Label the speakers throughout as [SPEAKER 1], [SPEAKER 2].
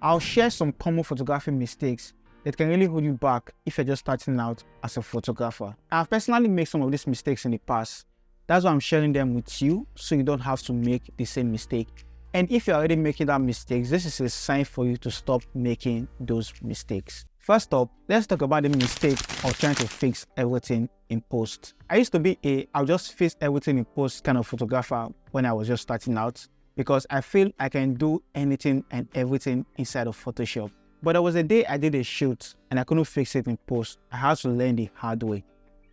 [SPEAKER 1] I'll share some common photography mistakes that can really hold you back if you're just starting out as a photographer. I've personally made some of these mistakes in the past. That's why I'm sharing them with you, so you don't have to make the same mistake. And if you're already making that mistake, this is a sign for you to stop making those mistakes. First up, let's talk about the mistake of trying to fix everything in post. I used to be I'll just fix everything in post kind of photographer when I was just starting out, because I feel I can do anything and everything inside of Photoshop. But there was a day I did a shoot and I couldn't fix it in post. I had to learn the hard way.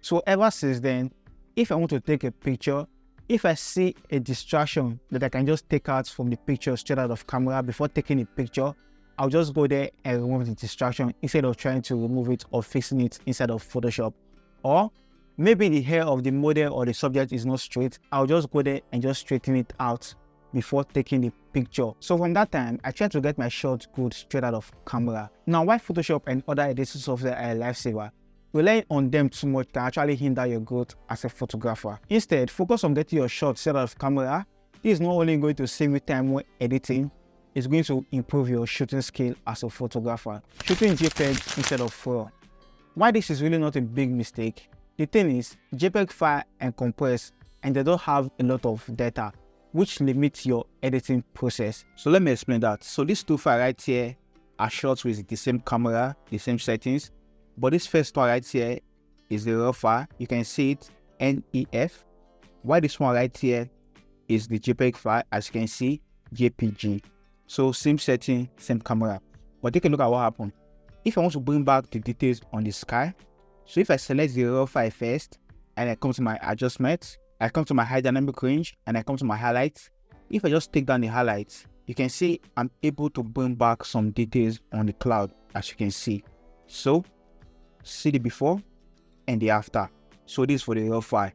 [SPEAKER 1] So ever since then, if I want to take a picture, if I see a distraction that I can just take out from the picture straight out of camera before taking a picture, I'll just go there and remove the distraction instead of trying to remove it or fixing it inside of Photoshop. Or maybe the hair of the model or the subject is not straight, I'll just go there and just straighten it out before taking the picture. So from that time, I try to get my shots good straight out of camera. Now, while Photoshop and other editing software are a lifesaver, relying on them too much can actually hinder your growth as a photographer. Instead, focus on getting your shots straight out of camera. This is not only going to save you time when editing, it's going to improve your shooting skill as a photographer. Shooting JPEG instead of RAW. Why this is really not a big mistake? The thing is, JPEG file and compress, and they don't have a lot of data, which limits your editing process. So let me explain that. So these two files right here are shots with the same camera, the same settings, but this first one right here is the raw file. You can see it, NEF. While this one right here is the JPEG file, as you can see, JPG. So same setting, same camera. But take a look at what happened. If I want to bring back the details on the sky, so if I select the raw file first, and I come to my adjustments, I come to my high dynamic range, and I come to my highlights. If I just take down the highlights, you can see I'm able to bring back some details on the cloud, as you can see. So see the before and the after. So this is for the raw file.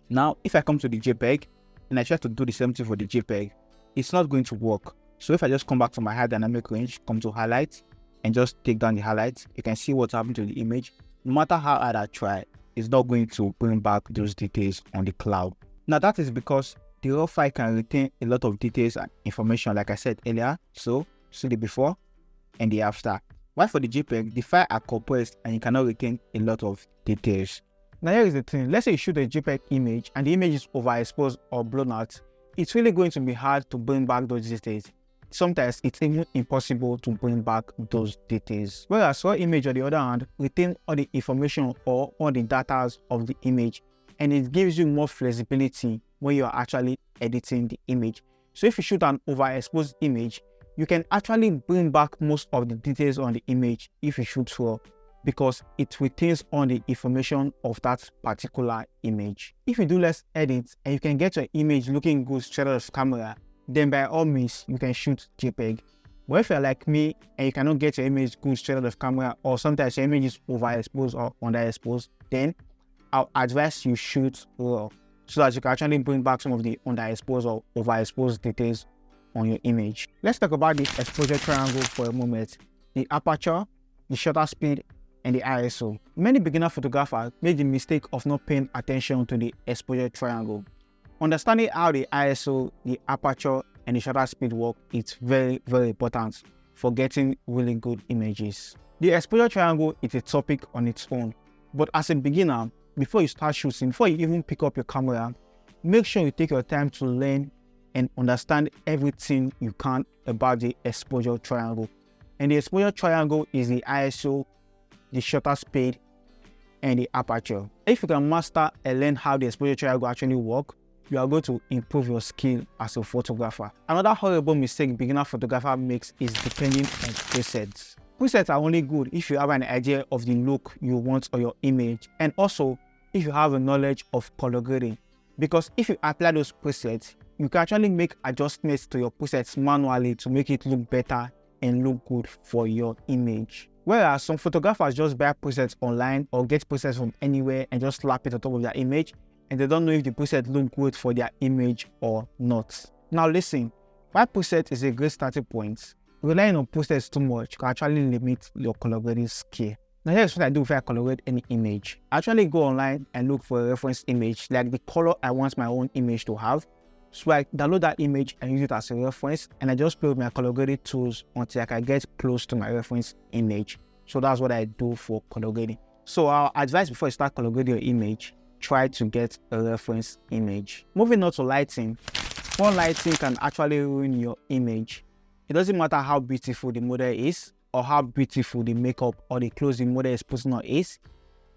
[SPEAKER 1] Now, if I come to the JPEG and I try to do the same thing for the JPEG, it's not going to work. So if I just come back to my high dynamic range, come to highlights, and just take down the highlights, you can see what's happening to the image. No matter how hard I try, it's not going to bring back those details on the cloud. Now that is because the raw file can retain a lot of details and information, like I said earlier. So see the before and the after. While for the JPEG, the file are compressed and you cannot retain a lot of details. Now here is the thing. Let's say you shoot a JPEG image and the image is overexposed or blown out. It's really going to be hard to bring back those details. Sometimes it's even impossible to bring back those details. Whereas raw image, on the other hand, retain all the information or all the data of the image, and it gives you more flexibility when you are actually editing the image. So if you shoot an overexposed image, you can actually bring back most of the details on the image if you shoot raw, because it retains all the information of that particular image. If you do less edits and you can get your image looking good straight out of camera, then by all means you can shoot JPEG. But if you're like me and you cannot get your image good straight out of camera, or sometimes your image is overexposed or underexposed, then I'll advise you shoot RAW so that you can actually bring back some of the underexposed or overexposed details on your image. Let's talk about the exposure triangle for a moment. The aperture, the shutter speed, and the ISO. Many beginner photographers make the mistake of not paying attention to the exposure triangle. Understanding how the ISO, the aperture, and the shutter speed work is very, very important for getting really good images. The exposure triangle is a topic on its own, but as a beginner, before you start shooting, before you even pick up your camera, make sure you take your time to learn and understand everything you can about the exposure triangle. And the exposure triangle is the ISO, the shutter speed, and the aperture. If you can master and learn how the exposure triangle actually works, you are going to improve your skill as a photographer. Another horrible mistake beginner photographer makes is depending on presets. Presets are only good if you have an idea of the look you want on your image, and also if you have a knowledge of color grading. Because if you apply those presets, you can actually make adjustments to your presets manually to make it look better and look good for your image. Whereas some photographers just buy presets online or get presets from anywhere and just slap it on top of their image, and they don't know if the preset look good for their image or not. Now listen, while preset is a great starting point, relying on presets too much can actually limit your color grading skill. Now here's what I do if I color grade any image. I actually go online and look for a reference image, like the color I want my own image to have. So I download that image and use it as a reference, and I just play with my color grading tools until I can get close to my reference image. So that's what I do for color grading. So I'll advise before you start color grading your image, try to get a reference image. Moving on to lighting. Poor lighting can actually ruin your image. It doesn't matter how beautiful the model is or how beautiful the makeup or the clothes the model is putting on is.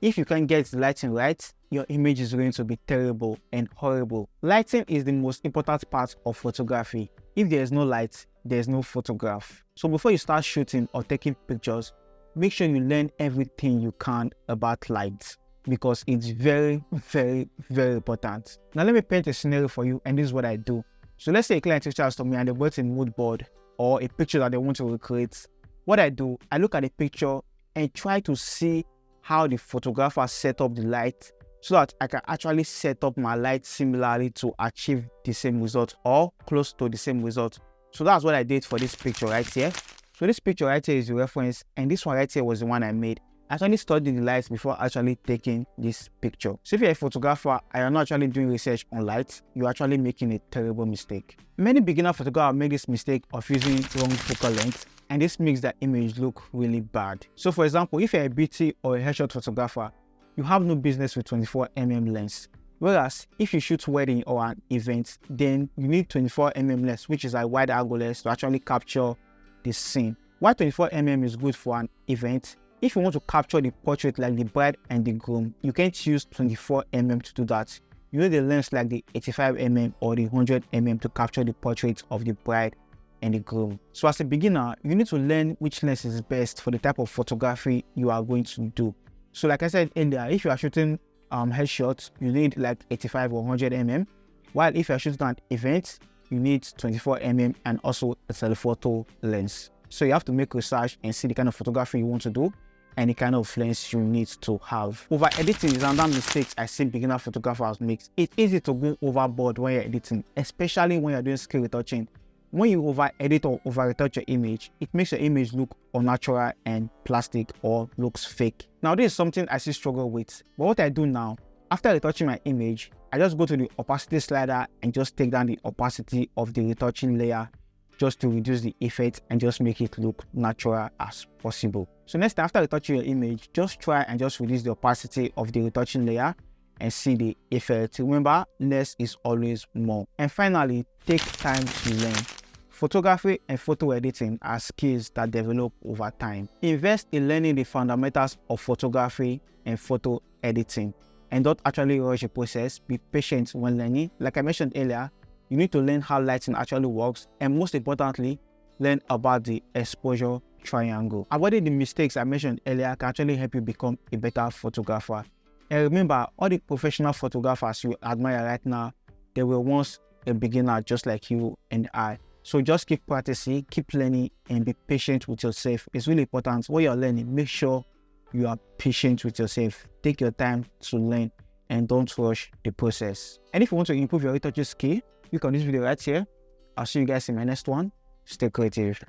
[SPEAKER 1] If you can't get the lighting right, your image is going to be terrible and horrible. Lighting is the most important part of photography. If there is no light, there is no photograph. So before you start shooting or taking pictures, make sure you learn everything you can about light, because it's very, very, very important. Now let me paint a scenario for you, and this is what I do. So let's say a client reaches out to me and they brought a mood board or a picture that they want to recreate. What I do, I look at the picture and try to see how the photographer set up the light so that I can actually set up my light similarly to achieve the same result or close to the same result. So that's what I did for this picture right here. So this picture right here is the reference, and this one right here was the one I made. I actually studied the lights before actually taking this picture. So if you're a photographer and you're not actually doing research on lights, you're actually making a terrible mistake. Many beginner photographers make this mistake of using wrong focal length, and this makes the image look really bad. So for example, if you're a beauty or a headshot photographer, you have no business with 24mm lens. Whereas if you shoot wedding or an event, then you need 24mm lens, which is a wide angle lens to actually capture the scene. While 24mm is good for an event, if you want to capture the portrait like the bride and the groom, you can't use 24mm to do that. You need a lens like the 85mm or the 100mm to capture the portrait of the bride and the groom. So as a beginner, you need to learn which lens is best for the type of photography you are going to do. So like I said earlier, if you are shooting headshots, you need like 85 or 100mm, while if you are shooting an event, you need 24mm and also a telephoto lens. So you have to make research and see the kind of photography you want to do and the kind of lens you need to have. Over editing is another mistake I see beginner photographers make. It's easy to go overboard when you're editing, especially when you're doing scale retouching. When you over edit or over retouch your image, it makes your image look unnatural and plastic or looks fake. Now this is something I still struggle with, but what I do now, after retouching my image, I just go to the opacity slider and just take down the opacity of the retouching layer just to reduce the effect and just make it look natural as possible. So next time after retouching your image, just try and just reduce the opacity of the retouching layer and see the effect. Remember, less is always more. And finally, take time to learn. Photography and photo editing are skills that develop over time. Invest in learning the fundamentals of photography and photo editing, and don't actually rush the process. Be patient when learning. Like I mentioned earlier, you need to learn how lighting actually works, and most importantly, learn about the exposure triangle. Avoiding the mistakes I mentioned earlier can actually help you become a better photographer. And remember, all the professional photographers you admire right now, they were once a beginner just like you and I. So just keep practicing, keep learning, and be patient with yourself. It's really important. When you're learning, make sure you are patient with yourself. Take your time to learn and don't rush the process. And if you want to improve your retouching skill, click on this video right here. I'll see you guys in my next one. Stay creative.